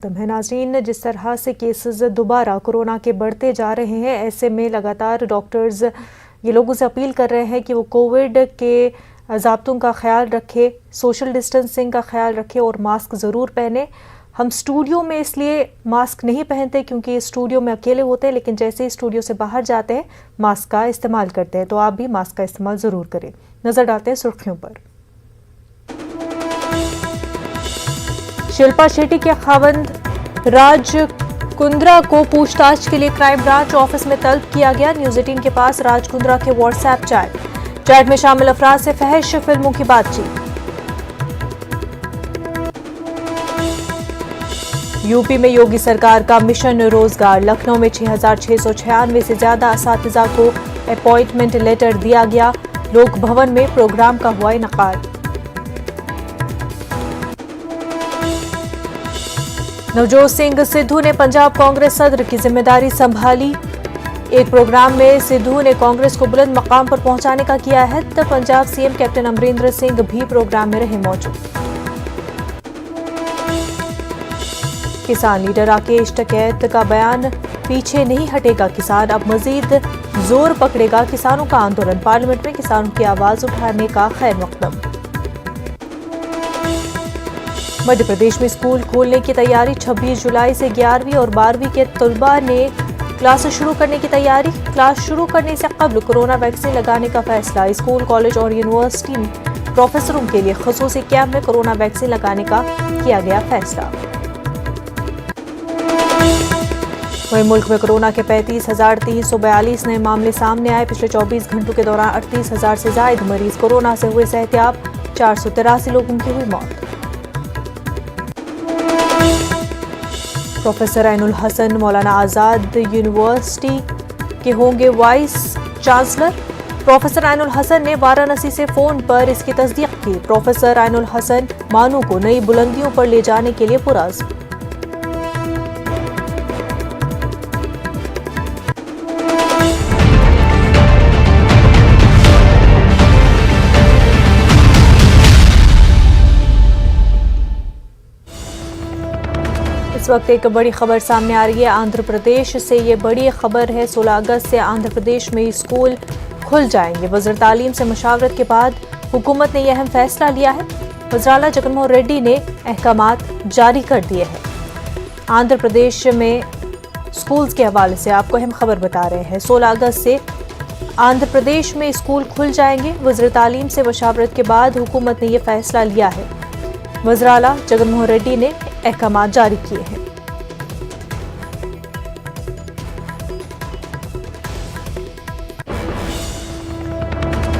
है नाज़रीन, जिस तरह से केसेस दोबारा कोरोना के बढ़ते जा रहे हैं, ऐसे में लगातार डॉक्टर्स ये लोगों से अपील कर रहे हैं कि वो कोविड के ज़ाब्तों का ख्याल रखें, सोशल डिस्टेंसिंग का ख्याल रखें और मास्क ज़रूर पहने। हम स्टूडियो में इसलिए मास्क नहीं पहनते क्योंकि स्टूडियो में अकेले होते हैं, लेकिन जैसे ही स्टूडियो से बाहर जाते हैं मास्क का इस्तेमाल करते हैं, तो आप भी मास्क का इस्तेमाल ज़रूर करें। नज़र डालते हैं सुर्खियों पर। शिल्पा शेट्टी के खावंद राज कुंद्रा को पूछताछ के लिए क्राइम ब्रांच ऑफिस में तलब किया गया। न्यूज़ 18 के पास राज कुंद्रा के व्हाट्सएप चैट में शामिल अफराद से फहश फिल्मों की बातचीत। यूपी में योगी सरकार का मिशन रोजगार, लखनऊ में 6,696 से ज्यादा असातिज़ा को अपॉइंटमेंट लेटर दिया गया। लोक भवन में प्रोग्राम का हुआ इनकाद। नवजोत सिंह सिद्धू ने पंजाब कांग्रेस सदर की जिम्मेदारी संभाली। एक प्रोग्राम में सिद्धू ने कांग्रेस को बुलंद मकाम पर पहुंचाने का किया है, तब पंजाब सीएम कैप्टन अमरिंदर सिंह भी प्रोग्राम में रहे मौजूद। किसान लीडर राकेश टिकैत का बयान, पीछे नहीं हटेगा किसान, अब मजीद जोर पकड़ेगा किसानों का आंदोलन। पार्लियामेंट में किसानों की आवाज उठाने का खैर मकदम। मध्य प्रदेश में स्कूल खोलने की तैयारी, 26 जुलाई से 11वीं और 12वीं के तलबा ने क्लासेस शुरू करने की तैयारी। क्लास शुरू करने से कबल कोरोना वैक्सीन लगाने का फैसला। स्कूल, कॉलेज और यूनिवर्सिटी में प्रोफेसरों के लिए खुसूसी कैंप में कोरोना वैक्सीन लगाने का किया गया फैसला। वहीं मुल्क में कोरोना के 35,342 नए मामले सामने आए। पिछले 24 घंटों के दौरान 38,000 से ज्यादा मरीज कोरोना से हुए सेहतियाब। 483 लोगों की हुई मौत। प्रोफेसर ऐनुल हसन मौलाना आज़ाद यूनिवर्सिटी के होंगे vice chancellor. Professor Ainul Hasan ने वाराणसी से फोन पर इसकी तस्दीक की। प्रोफेसर ऐनुल हसन मानू को नई बुलंदियों पर ले जाने के लिए पुरअज़्म। इस वक्त एक बड़ी खबर सामने आ रही है आंध्र प्रदेश से। ये बड़ी खबर है, 16 अगस्त से आंध्र प्रदेश में स्कूल खुल जाएंगे। वज़ीर तालीम से मशावरत के बाद हुकूमत ने यह अहम फैसला लिया है। वज़ीर जगनमोहन रेड्डी ने अहकामात जारी कर दिए हैं। आंध्र प्रदेश में स्कूल्स के हवाले से आपको अहम खबर बता रहे हैं। 16 अगस्त से आंध्र प्रदेश में स्कूल खुल जाएंगे। वज़ीर तालीम से मशावरत के बाद हुकूमत ने यह फैसला लिया है। वज़ीर आला जगनमोहन रेड्डी ने अहकामात जारी किए हैं।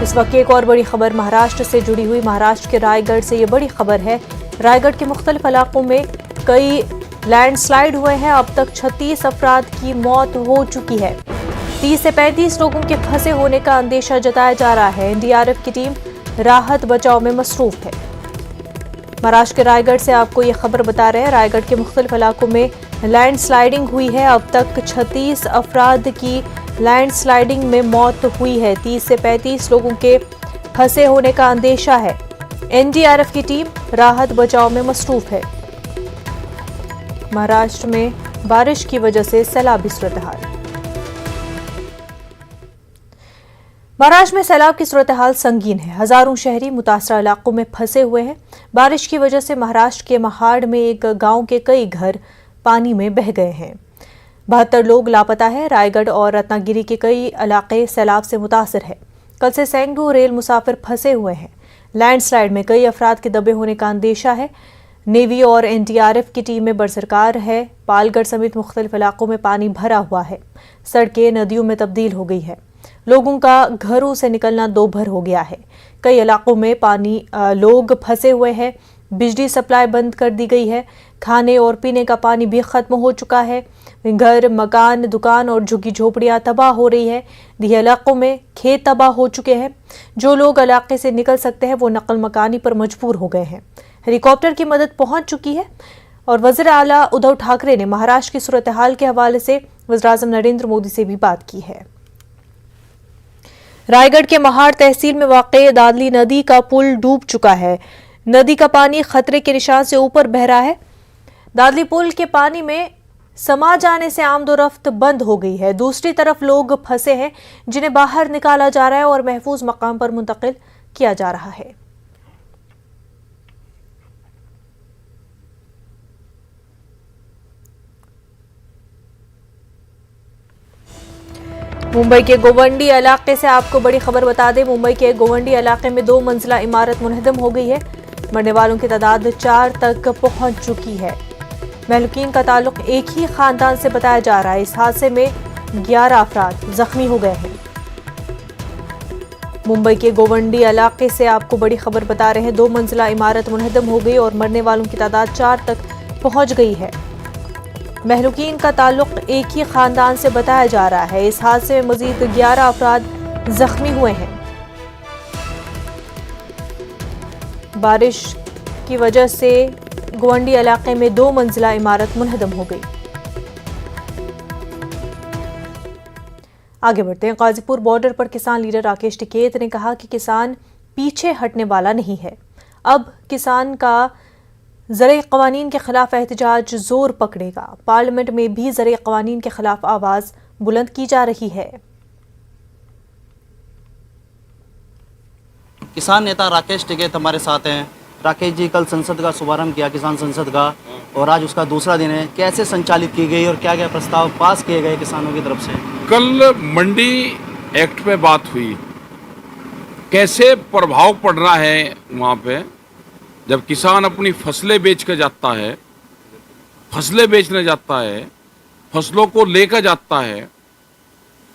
इस वक्त एक और बड़ी खबर महाराष्ट्र से जुड़ी हुई। महाराष्ट्र के रायगढ़ से ये बड़ी खबर है। रायगढ़ के मुख्तलिफ इलाकों में कई लैंडस्लाइड हुए हैं। अब तक 36 अफराद की मौत हो चुकी है। 30 से 35 लोगों के फंसे होने का अंदेशा जताया जा रहा है। एनडीआरएफ की टीम राहत बचाव में मसरूफ है। महाराष्ट्र के रायगढ़ से आपको ये खबर बता रहे हैं। रायगढ़ के मुख्तलिफ इलाकों में लैंडस्लाइडिंग हुई है। अब तक 36 अफराद की लैंडस्लाइडिंग में मौत हुई है। 30 से 35 लोगों के फंसे होने का अंदेशा है। एनडीआरएफ की टीम राहत बचाव में मसरूफ है। महाराष्ट्र में बारिश की वजह से सैलाबी सूरत हाल। महाराष्ट्र में सैलाब की सूरत हाल संगीन है। हजारों शहरी मुतासरा इलाकों में फंसे हुए हैं। बारिश की वजह से महाराष्ट्र के महाड़ में एक गांव के कई घर पानी में बह गए हैं। 72 लोग लापता है। रायगढ़ और रत्नागिरी के कई इलाके सैलाब से मुतासर है। कल से सैकड़ों रेल मुसाफिर फंसे हुए हैं। लैंडस्लाइड में कई अफराद के दबे होने का अंदेशा है। नेवी और एनडीआरएफ की टीमें बरसरकार है। पालगढ़ समेत मुख्तलिफ इलाकों में पानी भरा हुआ है। सड़कें नदियों में तब्दील हो गई है। लोगों का घरों से निकलना दोभर हो गया है। कई इलाकों में लोग फंसे हुए हैं। बिजली सप्लाई बंद कर दी गई है। खाने और पीने का पानी भी खत्म हो चुका है। घर, मकान, दुकान और झुग्गी झोपड़ियां तबाह हो रही है। दिह इलाकों में खेत तबाह हो चुके हैं। जो लोग इलाके से निकल सकते हैं वो नकल मकानी पर मजबूर हो गए हैं। हेलीकॉप्टर की मदद पहुंच चुकी है। और वज़ीर आला उद्धव ठाकरे ने महाराष्ट्र की सूरत हाल के हवाले से वज़ीर आज़म नरेंद्र मोदी से भी बात की है। रायगढ़ के महाड़ तहसील में वाक़े दादली नदी का पुल डूब चुका है। नदी का पानी खतरे के निशान से ऊपर बह रहा है। दादली पुल के पानी में समा जाने से आमदोरफ्त बंद हो गई है। दूसरी तरफ लोग फंसे हैं जिन्हें बाहर निकाला जा रहा है और महफूज मकाम पर मुंतकिल किया जा रहा है। मुंबई के गोवंडी इलाके से आपको बड़ी खबर बता दें। मुंबई के गोवंडी इलाके में 2 मंजिला इमारत मुनहदम हो गई है। मरने वालों की तादाद 4 तक पहुंच चुकी है। महलूकीन का ताल्लुक एक ही खानदान से बताया जा रहा है। इस हादसे में 11 अफराद जख्मी हो गए हैं। मुंबई के गोवंडी इलाके से आपको बड़ी खबर बता रहे हैं। 2 मंजिला इमारत मुनहदम हो गई और मरने वालों की तादाद 4 तक पहुंच गई है। महलूकीन का ताल्लुक एक ही खानदान से बताया जा रहा है। इस हादसे में मजीद 11 अफराद जख्मी हुए हैं। बारिश की वजह से गोवंडी इलाके में 2 मंजिला इमारत मुनहदम हो गई। आगे बढ़ते हैं। गाजीपुर बॉर्डर पर किसान लीडर राकेश टिकैत ने कहा कि किसान पीछे हटने वाला नहीं है। अब किसान का ज़राई क़वानीन के खिलाफ एहतजाज जोर पकड़ेगा। पार्लियामेंट में भी ज़राई क़वानीन के खिलाफ आवाज बुलंद की जा रही है। किसान नेता राकेश टिकैत हमारे साथ हैं। राकेश जी, कल संसद का शुभारंभ किया, किसान संसद का, और आज उसका दूसरा दिन है। कैसे संचालित की गई और क्या क्या प्रस्ताव पास किए गए किसानों की तरफ से? कल मंडी एक्ट पे बात हुई, कैसे प्रभाव पड़ रहा है वहाँ पे। जब किसान अपनी फसलें बेच कर जाता है, फसलें बेचने जाता है, फसलों को लेकर जाता है,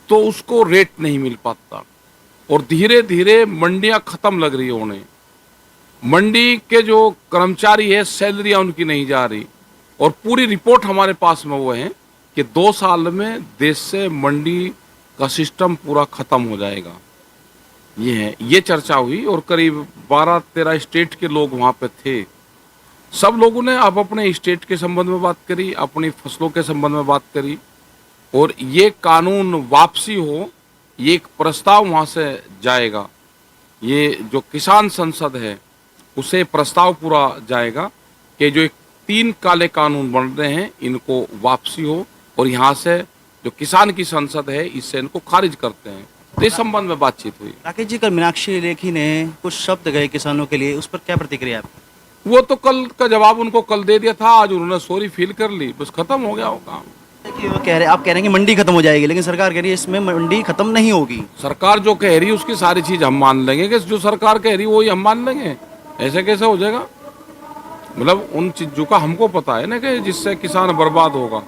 तो उसको रेट नहीं मिल पाता और धीरे धीरे मंडियां खत्म लग रही होने। मंडी के जो कर्मचारी है, सैलरियां उनकी नहीं जा रही और पूरी रिपोर्ट हमारे पास में वो है कि 2 साल में देश से मंडी का सिस्टम पूरा खत्म हो जाएगा। ये चर्चा हुई और करीब 12-13 स्टेट के लोग वहाँ पे थे। सब लोगों ने अब अपने स्टेट के संबंध में बात करी, अपनी फसलों के संबंध में बात करी और ये कानून वापसी हो, ये एक प्रस्ताव वहाँ से जाएगा। ये जो किसान संसद है उसे प्रस्ताव पूरा जाएगा कि जो 3 काले कानून बन रहे हैं इनको वापसी हो और यहाँ से जो किसान की संसद है इससे इनको खारिज करते हैं। तो इस संबंध में बातचीत हुई। राकेश जी, कल मीनाक्षी लेखी ने कुछ शब्द गए किसानों के लिए, उस पर क्या प्रतिक्रिया है? वो तो कल का जवाब उनको कल दे दिया था, आज उन्होंने सॉरी फील कर ली, बस खत्म हो गया वो काम। देखिए, वो कह रहे, आप कह रहे हैं कि मंडी खत्म हो जाएगी, लेकिन सरकार कह रही है इसमें मंडी खत्म नहीं होगी। सरकार जो कह रही है उसकी सारी चीज हम मान लेंगे कि जो सरकार कह रही है वही हम मान लेंगे। ऐसे कैसे हो जाएगा? मतलब उन चीजों का हमको पता है ना कि जिससे किसान बर्बाद होगा।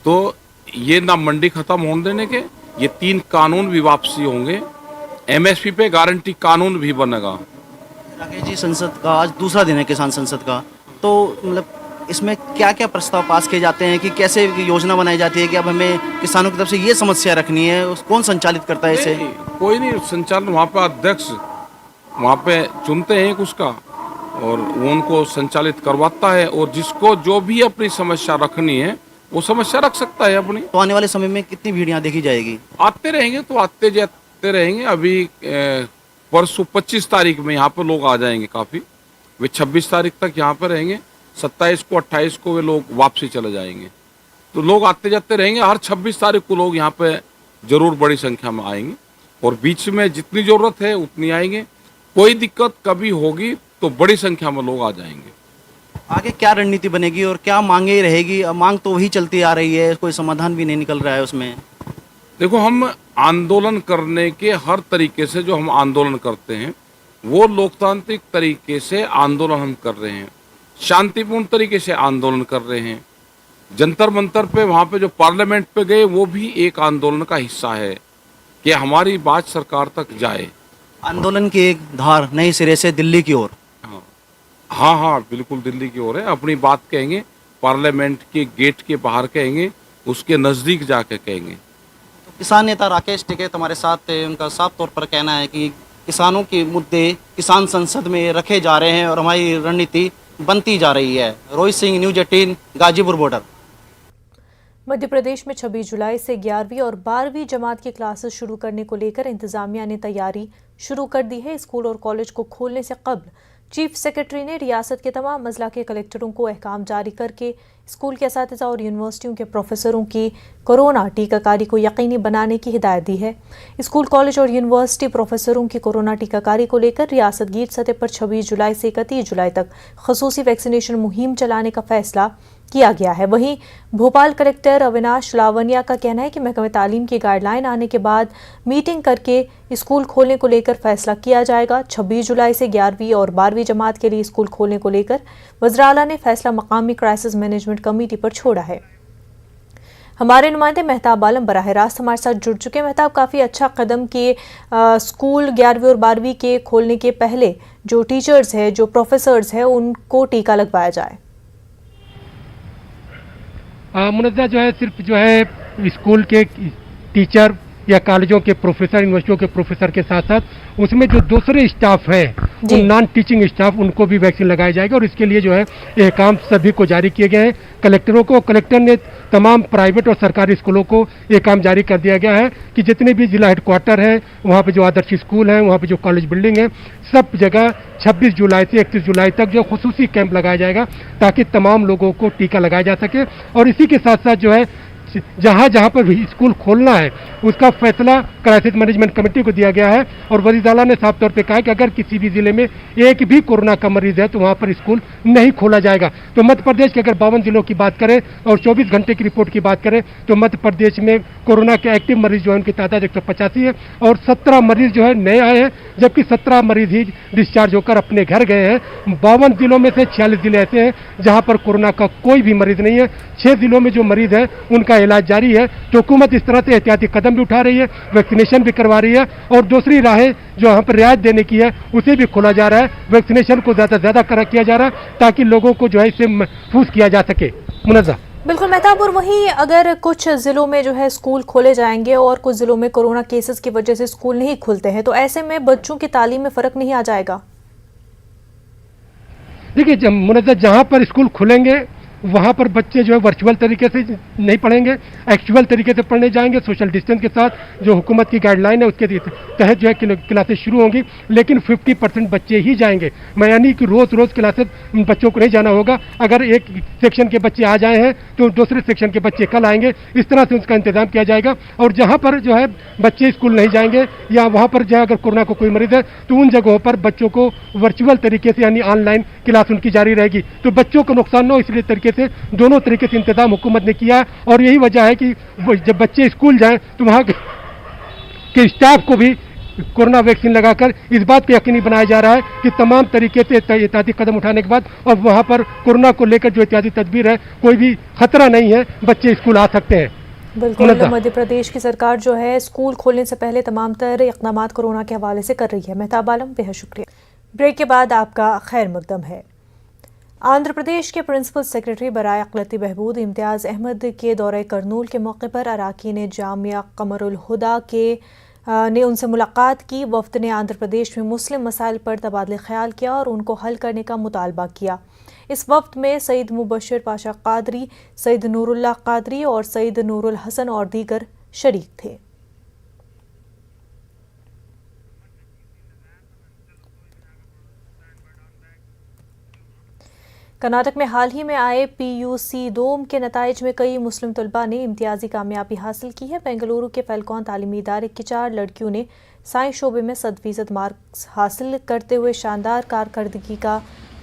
तो ये ना मंडी खत्म होने देने के, ये 3 कानून भी वापसी होंगे। MSP पे गारंटी कानून भी बनेगा। राकेश जी, संसद का आज दूसरा दिन है, किसान संसद का, तो मतलब इसमें क्या क्या प्रस्ताव पास किए जाते हैं कि कैसे योजना बनाई जाती है कि अब हमें किसानों की तरफ से ये समस्या रखनी है, कौन संचालित करता है इसे? कोई नहीं, संचालन वहाँ पे अध्यक्ष वहाँ पे चुनते हैं एक उसका और वो उनको संचालित करवाता है और जिसको जो भी अपनी समस्या रखनी है वो समस्या रख सकता है अपनी। तो आने वाले समय में कितनी भीड़ यहाँ देखी जाएगी? आते रहेंगे तो आते जाते रहेंगे। अभी परसों 25 तारीख में यहाँ पर लोग आ जाएंगे काफ़ी, वे 26 तारीख तक यहाँ पर रहेंगे। 27 को 28 को वे लोग वापसी चले जाएंगे। तो लोग आते जाते रहेंगे। हर 26 तारीख को लोग यहाँ पे जरूर बड़ी संख्या में आएंगे और बीच में जितनी ज़रूरत है उतनी आएंगे। कोई दिक्कत कभी होगी तो बड़ी संख्या में लोग आ जाएंगे। आगे क्या रणनीति बनेगी और क्या मांगे रहेगी? अब मांग तो वही चलती आ रही है, कोई समाधान भी नहीं निकल रहा है उसमें। देखो, हम आंदोलन करने के हर तरीके से जो हम आंदोलन करते हैं वो लोकतांत्रिक तरीके से आंदोलन हम कर रहे हैं, शांतिपूर्ण तरीके से आंदोलन कर रहे हैं। जंतर मंतर पे वहाँ पे जो पार्लियामेंट पे गए वो भी एक आंदोलन का हिस्सा है कि हमारी बात सरकार तक जाए। आंदोलन की एक धार नए सिरे से दिल्ली की ओर। हाँ, बिल्कुल दिल्ली की ओर है। अपनी बात कहेंगे, पार्लियामेंट के गेट के बाहर कहेंगे, उसके नज़दीक जाके कहेंगे। तो किसान नेता राकेश टिकैत हमारे साथ थे। उनका साफ तौर पर कहना है कि किसानों के मुद्दे किसान संसद में रखे जा रहे हैं और हमारी रणनीति बनती जा रही है। Rohit Singh, news 18, Ghazipur border. मध्य प्रदेश में 26 जुलाई से 11वीं और 12वीं जमात की क्लासेस शुरू करने को लेकर इंतजामिया ने तैयारी शुरू कर दी है। स्कूल और कॉलेज को खोलने से कबल चीफ सेक्रेटरी ने रियासत के तमाम अजला के कलेक्टरों को अहकाम जारी करके स्कूल के असातिज़ा और यूनिवर्सिटियों के प्रोफेसरों की कोरोना टीकाकारी को यकीनी बनाने की हिदायत दी है। स्कूल, कॉलेज और यूनिवर्सिटी प्रोफेसरों की कोरोना टीकाकारी को लेकर रियासत गीर सतह पर 26 जुलाई से 31 जुलाई तक खसूसी वैक्सीनेशन मुहिम चलाने का फैसला किया गया है। वहीं भोपाल कलेक्टर अविनाश लावनिया का कहना है कि महकमे तालीम की गाइडलाइन आने के बाद मीटिंग करके स्कूल खोलने को लेकर फैसला किया जाएगा। 26 जुलाई से 11वीं और 12वीं जमात के लिए स्कूल खोलने को लेकर वज़ीर-ए-आला ने फैसला मकामी क्राइसिस मैनेजमेंट कमेटी पर छोड़ा है। हमारे नुमाइंदे मेहताब आलम बराह रास्त हमारे साथ जुड़ चुके हैं। मेहताब, काफ़ी अच्छा कदम किए स्कूल 11वीं और 12वीं के खोलने के पहले जो टीचर्स हैं, जो प्रोफेसर्स हैं, उनको टीका लगवाया जाए। मुनज़्ज़ा जो है सिर्फ जो है स्कूल के टीचर या कॉलेजों के प्रोफेसर, यूनिवर्सिटियों के प्रोफेसर के साथ साथ उसमें जो दूसरे स्टाफ है, उन नॉन टीचिंग स्टाफ, उनको भी वैक्सीन लगाया जाएगा। और इसके लिए जो है ये काम सभी को जारी किए गए हैं। कलेक्टरों को, कलेक्टर ने तमाम प्राइवेट और सरकारी स्कूलों को ये काम जारी कर दिया गया है कि जितने भी जिला हेडक्वार्टर है, वहाँ पे जो आदर्श स्कूल है, वहाँ पे जो कॉलेज बिल्डिंग है, सब जगह 26 जुलाई से 31 जुलाई तक जो खुसूसी कैंप लगाया जाएगा ताकि तमाम लोगों को टीका लगाया जा सके। और इसी के साथ साथ जो है जहाँ जहाँ पर भी स्कूल खोलना है उसका फैसला क्राइसिस मैनेजमेंट कमेटी को दिया गया है। और वज़ीर-ए-आला ने साफ तौर पे कहा कि अगर किसी भी जिले में एक भी कोरोना का मरीज है तो वहाँ पर स्कूल नहीं खोला जाएगा। तो मध्य प्रदेश के अगर 52 जिलों की बात करें और 24 घंटे की रिपोर्ट की बात करें तो मध्य प्रदेश में कोरोना के एक्टिव मरीज जो है उनकी तादाद 185 है और 17 मरीज जो है नए आए हैं, जबकि 17 मरीज ही डिस्चार्ज होकर अपने घर गए हैं। 52 जिलों में से 46 जिले ऐसे हैं जहाँ पर कोरोना का कोई भी मरीज नहीं है। 6 जिलों में जो मरीज है उनका इलाज जारी है। तो हुकूमत इस तरह से एहतियाती कदम भी उठा रही है, वैक्सीनेशन भी करवा रही है और दूसरी राहें जो यहाँ पर रियायत देने की है उसे भी खोला जा रहा है। वैक्सीनेशन को ज़्यादा से ज़्यादा किया जा रहा है ताकि लोगों को जो है इससे महफूज किया जा सके। मुनज़्ज़ा बिल्कुल मेहताब, और वहीं अगर कुछ ज़िलों में जो है स्कूल खोले जाएंगे और कुछ ज़िलों में कोरोना केसेस की वजह से स्कूल नहीं खुलते हैं, तो ऐसे में बच्चों की तालीम में फ़र्क नहीं आ जाएगा? देखिए मुनज़्ज़ा, जहाँ पर स्कूल खुलेंगे वहाँ पर बच्चे जो है वर्चुअल तरीके से नहीं पढ़ेंगे, एक्चुअल तरीके से पढ़ने जाएंगे। सोशल डिस्टेंस के साथ जो हुकूमत की गाइडलाइन है उसके तहत जो है क्लासेस शुरू होंगी, लेकिन 50% बच्चे ही जाएंगे। मैं यानी कि रोज़ क्लासेस बच्चों को नहीं जाना होगा। अगर एक सेक्शन के बच्चे आ जाए हैं तो दूसरे सेक्शन के बच्चे कल आएंगे, इस तरह से उसका इंतजाम किया जाएगा। और जहाँ पर जो है बच्चे स्कूल नहीं जाएंगे या वहाँ पर जो है अगर कोरोना को कोई मरीज है तो उन जगहों पर बच्चों को वर्चुअल तरीके से यानी ऑनलाइन क्लास उनकी जारी रहेगी। तो बच्चों को नुकसान न हो इसलिए तरीके से दोनों तरीके से इंतजाम हुकूमत ने किया है। और यही वजह है कि जब बच्चे स्कूल जाएं तो वहाँ के स्टाफ को भी कोरोना वैक्सीन लगाकर इस बात को यकीनी बनाया जा रहा है कि तमाम तरीके से एहतियाती कदम उठाने के बाद और वहाँ पर कोरोना को लेकर जो एहतियाती तदबीर है कोई भी खतरा नहीं है, बच्चे स्कूल आ सकते हैं। बिल्कुल, मध्य प्रदेश की सरकार जो है स्कूल खोलने से पहले तमाम तरह इक़दामात कोरोना के हवाले से कर रही है। मेहताब आलम, बेहद शुक्रिया। ब्रेक के बाद आपका खैर मकदम है। आंध्र प्रदेश के प्रिंसिपल सेक्रेटरी बराए अक़लियती बहबूद इम्तियाज़ अहमद के दौरे करनूल के मौके पर अराकीन जामिया क़मरुल हुदा ने उनसे मुलाकात की। वफ़द ने आंध्र प्रदेश में मुस्लिम मसाइल पर तबादले ख्याल किया और उनको हल करने का मुतालबा किया। इस वफ़द में सईद मुबशर पाशा कादरी, सईद नूरुल्लाह कादरी और सईद नूरुल हसन और दीगर शरीक थे। कर्नाटक में हाल ही में आए PUC दोम के नताइज में कई मुस्लिम तलबा ने इम्तियाजी कामयाबी हासिल की है। बेंगलुरु के फैल्कॉन तालीमी इदारे की 4 लड़कियों ने साइंस शोबे में 100% मार्क्स हासिल करते हुए शानदार कारकर्दगी का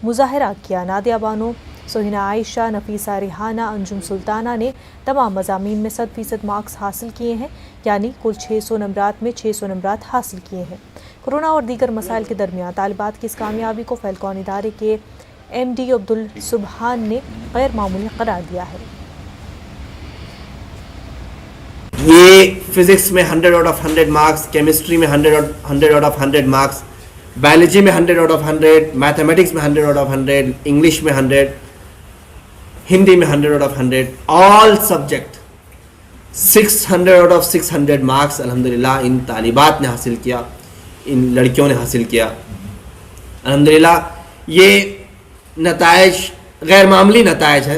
मुजाहरा किया। नादिया बानो, सोहिना आयशा, नफीसा रिहाना, अंजुम सुल्ताना ने तमाम मज़ामीन में 100% मार्क्स हासिल किए हैं, यानी कुल 600 नंबरात में 600 नंबरात हासिल किए हैं। कोरोना और दीगर मसाइल के दरमियान तालिबात की इस कामयाबी को फैल्कॉन इदारे के MD अब्दुल सुबहान ने गैर मामूली करार दिया है। ये फिजिक्स में 100 आउट ऑफ 100 मार्क्स, केमिस्ट्री में 100 आउट ऑफ 100 मार्क्स, बायोलॉजी में 100 आउट ऑफ 100, मैथमेटिक्स में 100 आउट ऑफ 100, इंग्लिश में 100, हिंदी में 100 out of 100, all subject 600 out of 600 marks अल्हम्दुलिल्लाह इन तालिबात ने हासिल किया, इन लड़कियों ने हासिल किया। अल्हम्दुलिल्लाह ये नताइज गैर मामूली नताइज है।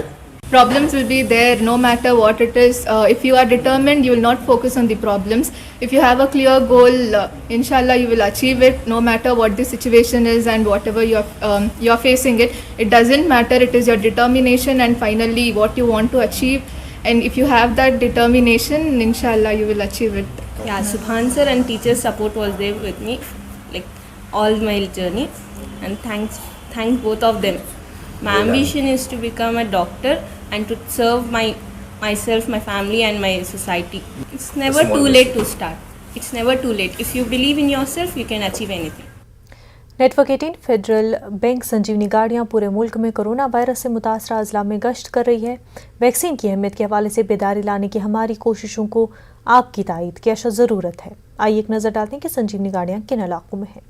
Problems will be there no matter what it is. If you are determined, you will not focus on the problems. If you have a clear goal, inshallah you will achieve it no matter what the situation is and whatever you're facing it. It doesn't matter. It is your determination and finally what you want to achieve. And if you have that determination, inshallah you will achieve it. Yeah, Subhan sir and teacher support was there with me, like all my journey, and thanks both of them. My ambition is to become a doctor and to serve myself, my family, and my society. It's never too late to start. It's never too late. If you believe in yourself, you can achieve anything. Network 18 federal bank Sanjeevani गाड़ियां पूरे मुल्क में corona virus से मुतासरा अजला में गश्त कर रही है। वैक्सीन की अहमियत के हवाले से बेदारी लाने की हमारी कोशिशों को आपकी तायीद की अशद ज़रूरत है। आइए एक नज़र डालते हैं कि संजीवनी गाड़ियां किन इलाकों में हैं।